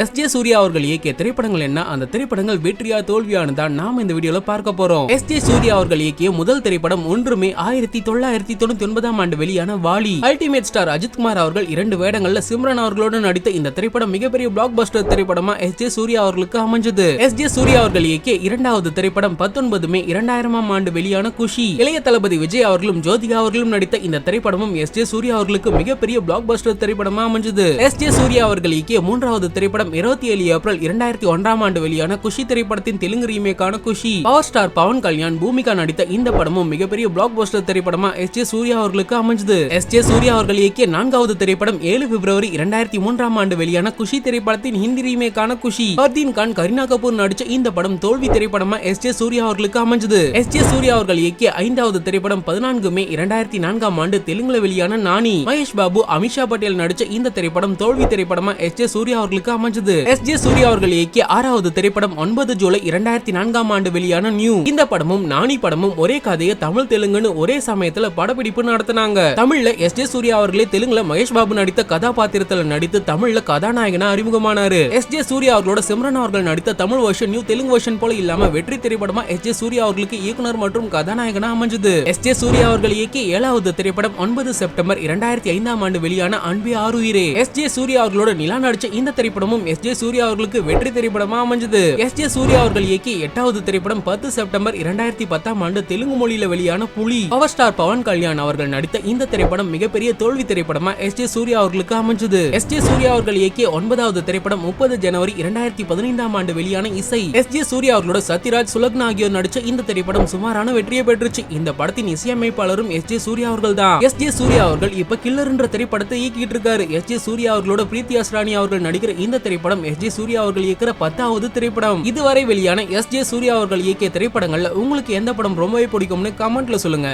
S J. Surya அவர்கள் இயக்கிய திரைப்படங்கள் என்ன, அந்த திரைப்படங்கள் வெற்றியா தோல்வியானு தான் நாம இந்த வீடியோல பார்க்க போறோம். எஸ்.ஜே. சூர்யா அவர்கள் இயக்கிய முதல் திரைப்படம் 1 மே 1999 ஆண்டு வெளியான வாலி. அல்டிமேட் ஸ்டார் அஜித்குமார் அவர்கள் 2 வேடங்கள்ல சிம்ரன் அவர்களோடு நடித்த இந்த திரைப்படம் மிகப்பெரிய பிளாக் பஸ்டர் திரைப்படமா எஸ்.ஜே. சூர்யா அவர்களுக்கு அமைஞ்சது. எஸ்.ஜே. சூர்யா அவர்கள் இயக்கிய 2வது திரைப்படம் 19 மே 2000 ஆண்டு வெளியான குஷி. இளைய தளபதி விஜய் அவர்களும் ஜோதிகா அவர்களும் நடித்த இந்த திரைப்படமும் எஸ்.ஜே. சூர்யா அவர்களுக்கு மிகப்பெரிய பிளாக் பஸ்டர் திரைப்படமா அமைஞ்சது. எஸ்.ஜே. சூர்யா அவர்கள் இயக்கிய 3வது திரைப்படம் 27 ஏப்ரல் 2001 ஆண்டு வெளியான குஷி திரைப்படத்தின் தெலுங்கு ரீமேக்கான குஷி. பவர் ஸ்டார் பவன் கல்யாண் பூமிகா நடித்த இந்த படமும் மிகப்பெரிய பிளாக் பஸ்டர் திரைப்படமா எஸ்.ஜே. சூர்யா அவர்களுக்கு அமைஞ்சது. எஸ்.ஜே. சூர்யா அவர்கள் இயக்கிய 4வது திரைப்படம் 7 பிப்ரவரி 2003 ஆண்டு வெளியான குஷி திரைப்படத்தின் ஹிந்தி ரீமேக்கான குஷி. ஃபர்தீன் கான், கரீனா கபூர் நடிச்ச இந்த படம் தோல்வி திரைப்படமா எஸ்.ஜே. சூர்யா அவர்களுக்கு அமைஞ்சது. எஸ்.ஜே. சூர்யா அவர்கள் இயக்கிய 5வது திரைப்படம் 14 மே 2004 ஆண்டு தெலுங்குல வெளியான நானி. மகேஷ் பாபு, அமிஷா பட்டேல் நடிச்ச இந்த திரைப்படம் தோல்வி திரைப்படமா எஸ்.ஜே. சூர்யா அவர்களுக்கு அமைஞ்சது. எஸ்.ஜே. சூர்யா அவர்கள் இயக்கிய 6வது திரைப்படம் 9 ஜூலை 2004 ஆண்டு வெளியான நியூ. இந்த படமும் நானி படமும் ஒரே கதையை தமிழ் தெலுங்குன்னு ஒரே சமயத்துல படப்பிடிப்பு நடத்தினாங்க. தமிழ்ல எஸ்.ஜே. சூர்யா அவர்களே தெலுங்குல மகேஷ் பாபு நடித்த கதாபாத்திரத்துல நடித்து தமிழ்ல கதாநாயகனா அறிமுகமானாரு. எஸ்.ஜே. சூர்யா அவர்களோட சிம்ரன் அவர்கள் நடித்த Tamil version new Telugu version போல இல்லாம வெற்றி திரைப்படமா எஸ்.ஜே. சூர்யா அவர்களுக்கு இயக்குனர் மற்றும் கதாநாயகனா அமைஞ்சது. எஸ்.ஜே. சூர்யா அவர்கள் இயக்கிய 7வது திரைப்படம் 9 செப்டம்பர் 2005 ஆண்டு வெளியான அன்பே ஆருயிரே. எஸ்.ஜே. சூர்யா அவர்களோட நிலா நடிச்ச இந்த திரைப்படமும் எஸ்.ஜே. சூர்யா அவர்களுக்கு வெற்றி திரைப்படமா அமைஞ்சது. எஸ்.ஜே. சூர்யா அவர்கள் இயக்கிய 8வது திரைப்படம் 10 செப்டம்பர் 2010 ஆண்டு தெலுங்கு மொழியில வெளியான புலி. பவர் ஸ்டார் பவன் கல்யாண் அவர்கள் நடித்த இந்த திரைப்படம் மிகப்பெரிய தோல்வி திரைப்படமா எஸ்.ஜே. சூர்யா அவர்களுக்கு அமைஞ்சது. எஸ்.ஜே. சூர்யா அவர்கள் இயக்கிய 9வது திரைப்படம் 30 ஜனவரி 2015 ஆண்டு வெளியான இசை. எஸ்.ஜே. சூர்யா அவர்களோட சத்யராஜ், சுலக்னா ஆகியோர் நடிச்ச இந்த திரைப்படம் சுமாரான வெற்றியை பெற்றுச்சு. இந்த படத்தின் இசையமைப்பாளரும் எஸ்.ஜே. சூர்யா அவர்கள் தான். எஸ்.ஜே. சூர்யா அவர்கள் இப்ப கில்லர் என்ற திரைப்படத்தை இயக்கிட்டு இருக்காரு. எஸ்.ஜே. சூர்யா அவர்களோட பிரீத்தி அஸ்ரானி அவர்கள் நடிக்கிற இந்த திரைப்படம் எஸ்.ஜே. சூர்யா அவர்கள் இயக்கிற 10வது திரைப்படம். இதுவரை வெளியான எஸ்.ஜே. சூர்யா அவர்கள் இயக்கிய திரைப்படங்கள்ல உங்களுக்கு எந்த படம் ரொம்பவே பிடிக்கும்னு கமெண்ட்ல சொல்லுங்க.